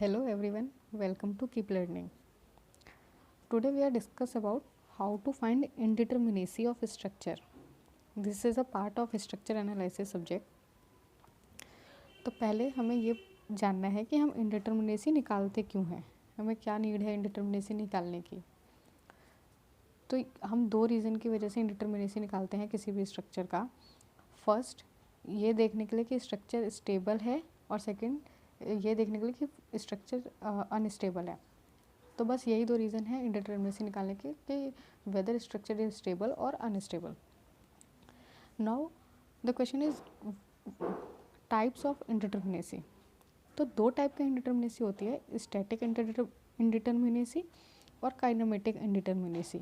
Hello everyone, welcome to Keep Learning. Today we are discuss about how to find indeterminacy of structure. This is a part of structure analysis subject. तो पहले हमें ये जानना है कि हम indeterminacy निकालते क्यों हैं, हमें क्या नीड है indeterminacy निकालने की। तो हम दो रीज़न की वजह से indeterminacy निकालते हैं किसी भी स्ट्रक्चर का। फर्स्ट, ये देखने के लिए कि स्ट्रक्चर स्टेबल है, और सेकंड ये देखने के लिए कि स्ट्रक्चर अनस्टेबल है। तो बस यही दो रीज़न है इंडिटरमिनेसी निकालने के कि वेदर स्ट्रक्चर इज स्टेबल और unstable. Now the question is types of indeterminacy. तो दो टाइप की इंडिटरमिनेसी होती है, स्टैटिक इंडिटरमिनेसी और काइनेमेटिक इंडिटरमिनेसी।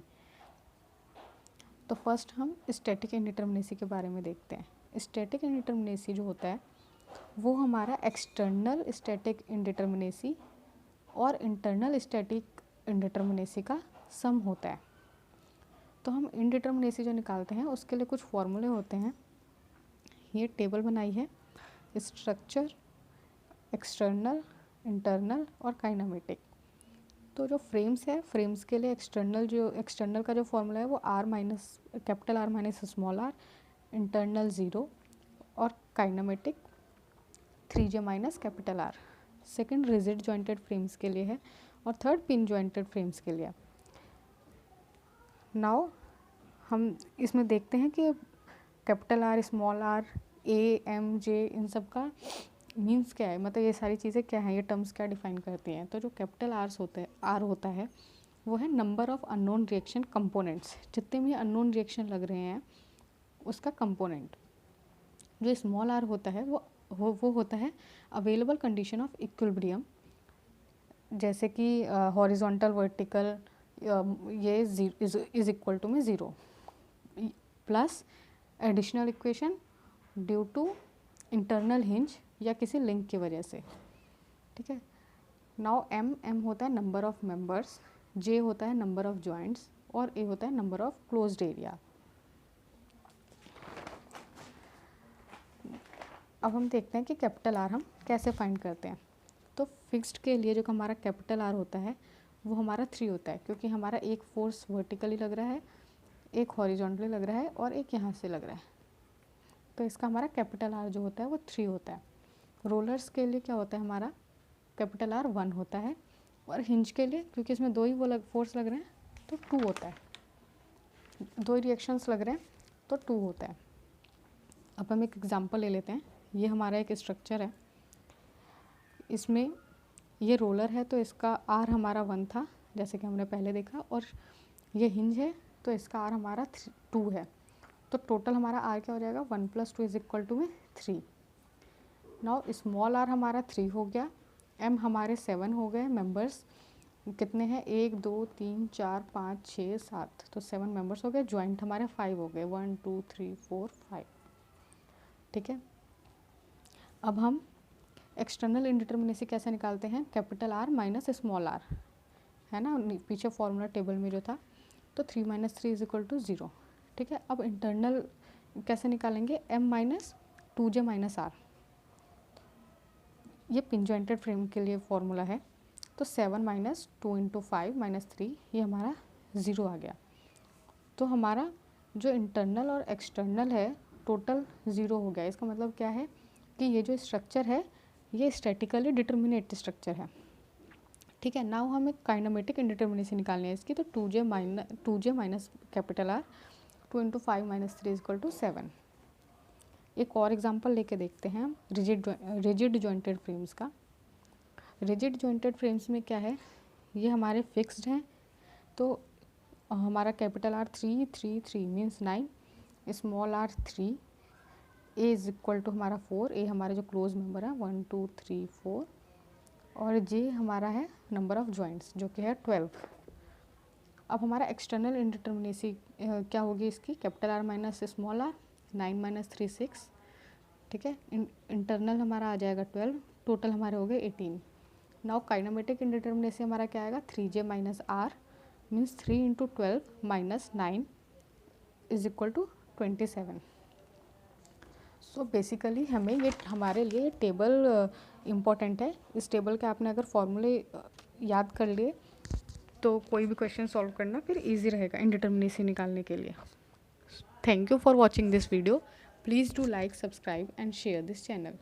तो फर्स्ट हम स्टैटिक इंडिटरमिनेसी के बारे में देखते हैं। स्टैटिक इंडिटरमिनेसी जो होता है वो हमारा एक्सटर्नल स्टैटिक इंडिटरमिनेसी और इंटरनल स्टैटिक इंडिटरमिनेसी का सम होता है। तो हम इंडिटरमिनेसी जो निकालते हैं उसके लिए कुछ फॉर्मूले होते हैं। ये टेबल बनाई है, स्ट्रक्चर, एक्सटर्नल, इंटरनल और काइनेमेटिक। तो जो फ्रेम्स है, फ्रेम्स के लिए एक्सटर्नल का जो फॉर्मूला है वो capital R minus small R, internal 0 और kinematic 3j minus capital R. Second rigid jointed frames के लिए है और थर्ड पिन जॉइंटेड फ्रेम्स के लिए। नाउ हम इसमें देखते हैं कि capital R, small R, A, M, J, इन सब का मीन्स क्या है, मतलब ये सारी चीज़ें क्या हैं, ये टर्म्स क्या डिफाइन करती हैं। तो जो कैपिटल आर होता है वो है number of unknown reaction components, जितने भी अननोन रिएक्शन लग रहे हैं उसका कंपोनेंट। जो स्मॉल आर होता है वो होता है अवेलेबल कंडीशन ऑफ इक्विलिब्रियम, जैसे कि हॉरिजॉन्टल, वर्टिकल, ये इज इक्वल टू में 0 plus additional equation due to internal hinge या किसी लिंक की वजह से। ठीक है। नाउ एम होता है नंबर ऑफ मेंबर्स, जे होता है नंबर ऑफ जॉइंट्स और ए होता है नंबर ऑफ क्लोज्ड एरिया। अब हम देखते हैं कि कैपिटल आर हम कैसे फाइंड करते हैं। तो फिक्स्ड के लिए जो हमारा कैपिटल आर होता है वो हमारा 3 होता है, क्योंकि हमारा एक फोर्स वर्टिकली लग रहा है, एक हॉरिजॉन्टली लग रहा है और एक यहाँ से लग रहा है। तो इसका हमारा कैपिटल आर जो होता है वो 3 होता है। रोलर्स के लिए क्या होता है, हमारा कैपिटल आर 1 होता है, और हिंज के लिए क्योंकि इसमें दो ही फोर्स लग रहे हैं तो 2 होता है, दो ही रिएक्शंस लग रहे हैं तो 2 होता है। अब हम एक एग्जांपल ले लेते हैं। ये हमारा एक स्ट्रक्चर है, इसमें ये रोलर है तो इसका आर हमारा 1 था जैसे कि हमने पहले देखा, और ये हिंज है तो इसका आर हमारा 2 है। तो टोटल हमारा आर क्या हो जाएगा, 1 + 2 इज इक्वल टू में 3। नाउ स्मॉल आर हमारा 3 हो गया, एम हमारे 7 हो गए मेंबर्स, कितने हैं 1 2 3 4 5 6 7, तो 7 मेंबर्स हो गए। जॉइंट हमारे 5 हो गए, 1 2 3 4 5। ठीक है। अब हम एक्सटर्नल इंडिटरमिनेसी कैसे निकालते हैं, capital R minus small R, है ना, पीछे फॉर्मूला टेबल में जो था। तो 3 - 3 इज इक्वल टू 0। ठीक है। अब इंटरनल कैसे निकालेंगे, m minus 2j minus R, ये पिन जॉइंटेड फ्रेम के लिए फॉर्मूला है। तो 7 - 2 × 5 - 3, ये हमारा 0 आ गया। तो हमारा जो इंटरनल और एक्सटर्नल है टोटल 0 हो गया। इसका मतलब क्या है कि ये जो स्ट्रक्चर है ये स्टैटिकली डिटर्मिनेट स्ट्रक्चर है। ठीक है। नाउ हमें काइनेमेटिक इंडिटरमिनेसी निकालनी है इसकी। तो 2j minus capital R 2 × 5 - 3 is equal to 7। एक और एग्जांपल लेके देखते हैं हम रिजिड जॉइंटेड फ्रेम्स का। रिजिड जॉइंटेड फ्रेम्स में क्या है, ये हमारे फिक्स्ड हैं, तो हमारा capital R 3 3 3 means 9, small R 3, a is equal to हमारा 4, ए हमारे जो क्लोज मेंबर है 1 2 3 4, और जे हमारा है नंबर ऑफ जॉइंट्स जो कि है 12। अब हमारा एक्सटर्नल इंडिटरमिनेसी क्या होगी इसकी, capital R minus small R, 9 - 3 6। ठीक है। इंटरनल हमारा आ जाएगा 12, टोटल हमारे हो गए 18। नाउ काइनेमेटिक इंडिटरमिनेसी हमारा क्या आएगा, 3j minus R means 3 × 12 - 9 is equal to 27। So basically हमें ये हमारे लिए टेबल इम्पॉर्टेंट है। इस टेबल के आपने अगर फॉर्मूले याद कर लिए तो कोई भी क्वेश्चन सॉल्व करना फिर इजी रहेगा इंडिटर्मिनेसी निकालने के लिए। Thank you for watching this video. Please do like, subscribe and share this channel.